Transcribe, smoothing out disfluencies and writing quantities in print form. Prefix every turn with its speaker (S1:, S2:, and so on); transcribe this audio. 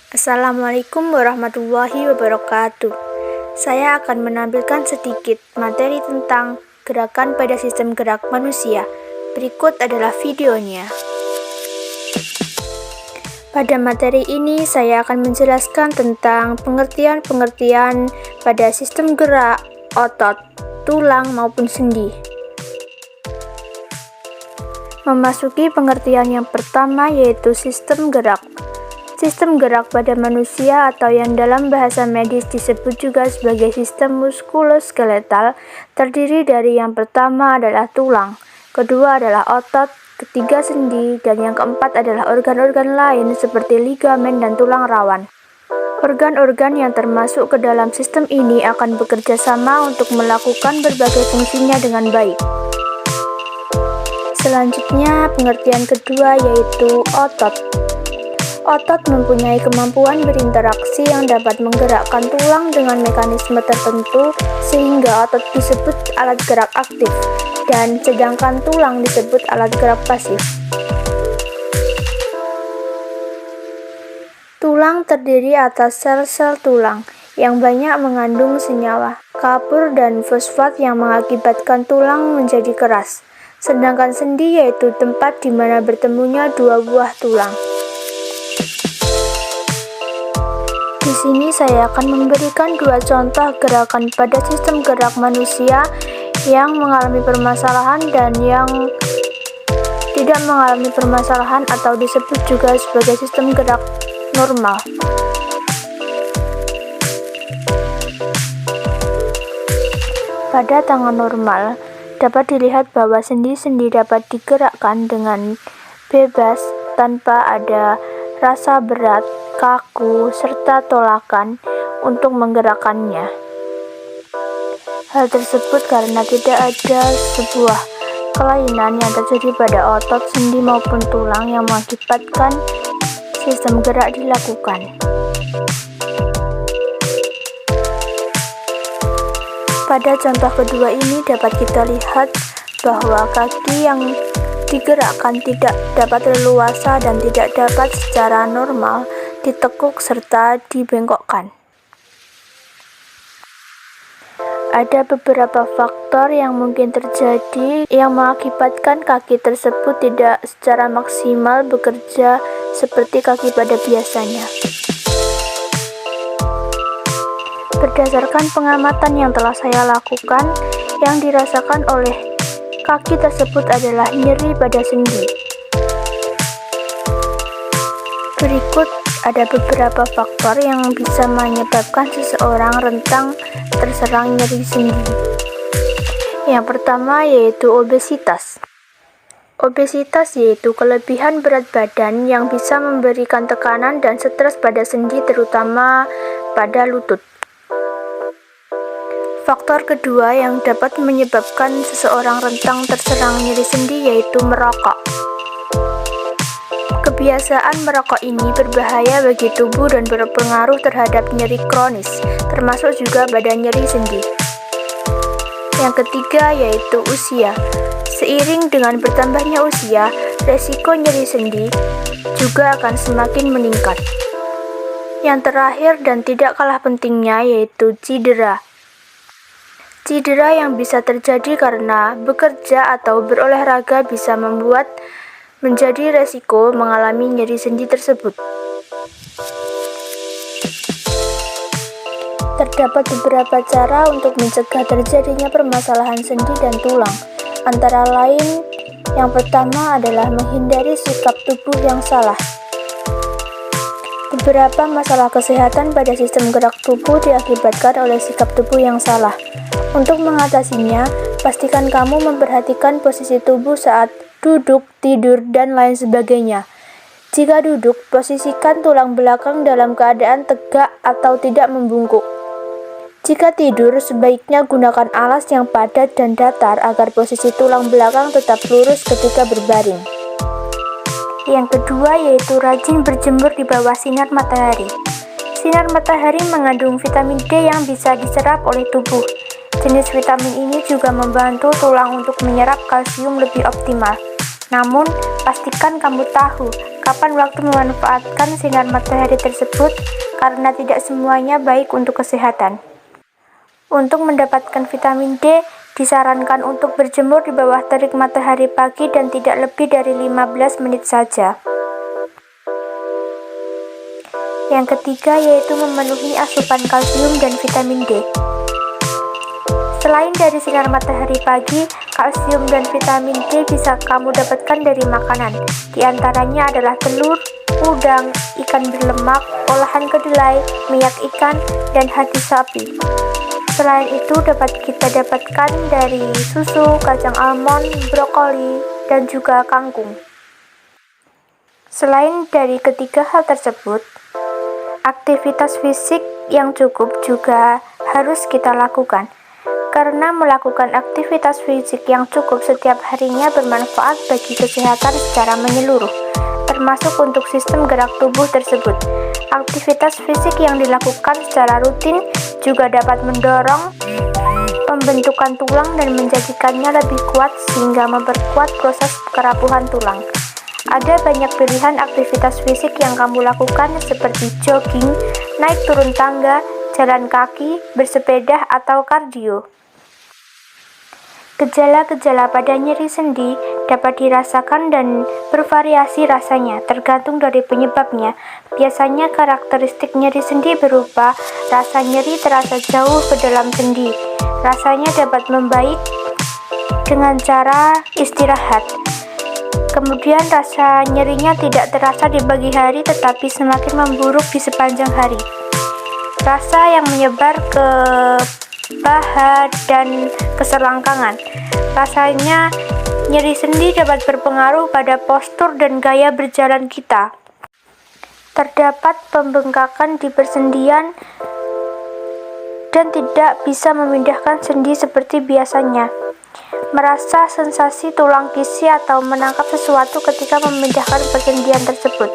S1: Assalamualaikum warahmatullahi wabarakatuh. Saya akan menampilkan sedikit materi tentang gerakan pada sistem gerak manusia. Berikut adalah videonya. Pada materi ini saya akan menjelaskan tentang pengertian-pengertian pada sistem gerak, otot, tulang maupun sendi. Memasuki pengertian yang pertama yaitu sistem gerak. Sistem gerak pada manusia atau yang dalam bahasa medis disebut juga sebagai sistem muskuloskeletal terdiri dari yang pertama adalah tulang, kedua adalah otot, ketiga sendi, dan yang keempat adalah organ-organ lain seperti ligamen dan tulang rawan. Organ-organ yang termasuk ke dalam sistem ini akan bekerja sama untuk melakukan berbagai fungsinya dengan baik. Selanjutnya, pengertian kedua yaitu otot. Otot mempunyai kemampuan berinteraksi yang dapat menggerakkan tulang dengan mekanisme tertentu sehingga otot disebut alat gerak aktif dan sedangkan tulang disebut alat gerak pasif. Tulang terdiri atas sel-sel tulang yang banyak mengandung senyawa kapur dan fosfat yang mengakibatkan tulang menjadi keras. Sedangkan sendi yaitu tempat di mana bertemunya dua buah tulang. Di sini saya akan memberikan dua contoh gerakan pada sistem gerak manusia yang mengalami permasalahan dan yang tidak mengalami permasalahan atau disebut juga sebagai sistem gerak normal. Pada tangan normal, dapat dilihat bahwa sendi-sendi dapat digerakkan dengan bebas tanpa ada rasa berat, kaku, serta tolakan untuk menggerakkannya. Hal tersebut karena tidak ada sebuah kelainan yang terjadi pada otot, sendi maupun tulang yang mengakibatkan sistem gerak dilakukan. Pada contoh kedua ini dapat kita lihat bahwa kaki yang digerakkan tidak dapat leluasa dan tidak dapat secara normal ditekuk serta dibengkokkan. Ada beberapa faktor yang mungkin terjadi yang mengakibatkan kaki tersebut tidak secara maksimal bekerja seperti kaki pada biasanya. Berdasarkan pengamatan yang telah saya lakukan, yang dirasakan oleh kaki tersebut adalah nyeri pada sendi. Berikut ada beberapa faktor yang bisa menyebabkan seseorang rentan terserang nyeri sendi. Yang pertama yaitu obesitas. Obesitas yaitu kelebihan berat badan yang bisa memberikan tekanan dan stres pada sendi terutama pada lutut. Faktor kedua yang dapat menyebabkan seseorang rentan terserang nyeri sendi yaitu merokok. Kebiasaan merokok ini berbahaya bagi tubuh dan berpengaruh terhadap nyeri kronis, termasuk juga pada nyeri sendi. Yang ketiga yaitu usia. Seiring dengan bertambahnya usia, resiko nyeri sendi juga akan semakin meningkat. Yang terakhir dan tidak kalah pentingnya yaitu cedera. Cedera yang bisa terjadi karena bekerja atau berolahraga bisa membuat menjadi resiko mengalami nyeri sendi tersebut. Terdapat beberapa cara untuk mencegah terjadinya permasalahan sendi dan tulang. Antara lain, yang pertama adalah menghindari sikap tubuh yang salah. Beberapa masalah kesehatan pada sistem gerak tubuh diakibatkan oleh sikap tubuh yang salah. Untuk mengatasinya, pastikan kamu memperhatikan posisi tubuh saat duduk, tidur, dan lain sebagainya. Jika duduk, posisikan tulang belakang dalam keadaan tegak atau tidak membungkuk. Jika tidur, sebaiknya gunakan alas yang padat dan datar agar posisi tulang belakang tetap lurus ketika berbaring. Yang kedua yaitu rajin berjemur di bawah sinar matahari. Sinar matahari mengandung vitamin D yang bisa diserap oleh tubuh. Jenis vitamin ini juga membantu tulang untuk menyerap kalsium lebih optimal. Namun, pastikan kamu tahu kapan waktu memanfaatkan sinar matahari tersebut karena tidak semuanya baik untuk kesehatan. Untuk mendapatkan vitamin D, disarankan untuk berjemur di bawah terik matahari pagi dan tidak lebih dari 15 menit saja. Yang ketiga yaitu memenuhi asupan kalsium dan vitamin D. Selain dari sinar matahari pagi, kalsium dan vitamin D bisa kamu dapatkan dari makanan. Di antaranya adalah telur, udang, ikan berlemak, olahan kedelai, minyak ikan, dan hati sapi. Selain itu dapat kita dapatkan dari susu, kacang almond, brokoli, dan juga kangkung. Selain dari ketiga hal tersebut, aktivitas fisik yang cukup juga harus kita lakukan. Karena melakukan aktivitas fisik yang cukup setiap harinya bermanfaat bagi kesehatan secara menyeluruh, termasuk untuk sistem gerak tubuh tersebut. Aktivitas fisik yang dilakukan secara rutin juga dapat mendorong pembentukan tulang dan menjadikannya lebih kuat sehingga memperkuat proses kerapuhan tulang. Ada banyak pilihan aktivitas fisik yang kamu lakukan seperti jogging, naik turun tangga, jalan kaki, bersepeda, atau kardio. Gejala-gejala pada nyeri sendi dapat dirasakan dan bervariasi rasanya, tergantung dari penyebabnya. Biasanya karakteristik nyeri sendi berupa rasa nyeri terasa jauh ke dalam sendi. Rasanya dapat membaik dengan cara istirahat. Kemudian rasa nyerinya tidak terasa di pagi hari tetapi semakin memburuk di sepanjang hari. Rasa yang menyebar ke paha dan keselangkangan. Rasanya nyeri sendi dapat berpengaruh pada postur dan gaya berjalan kita. Terdapat pembengkakan di persendian dan tidak bisa memindahkan sendi seperti biasanya. Merasa sensasi tulang kisi atau menangkap sesuatu ketika memindahkan persendian tersebut.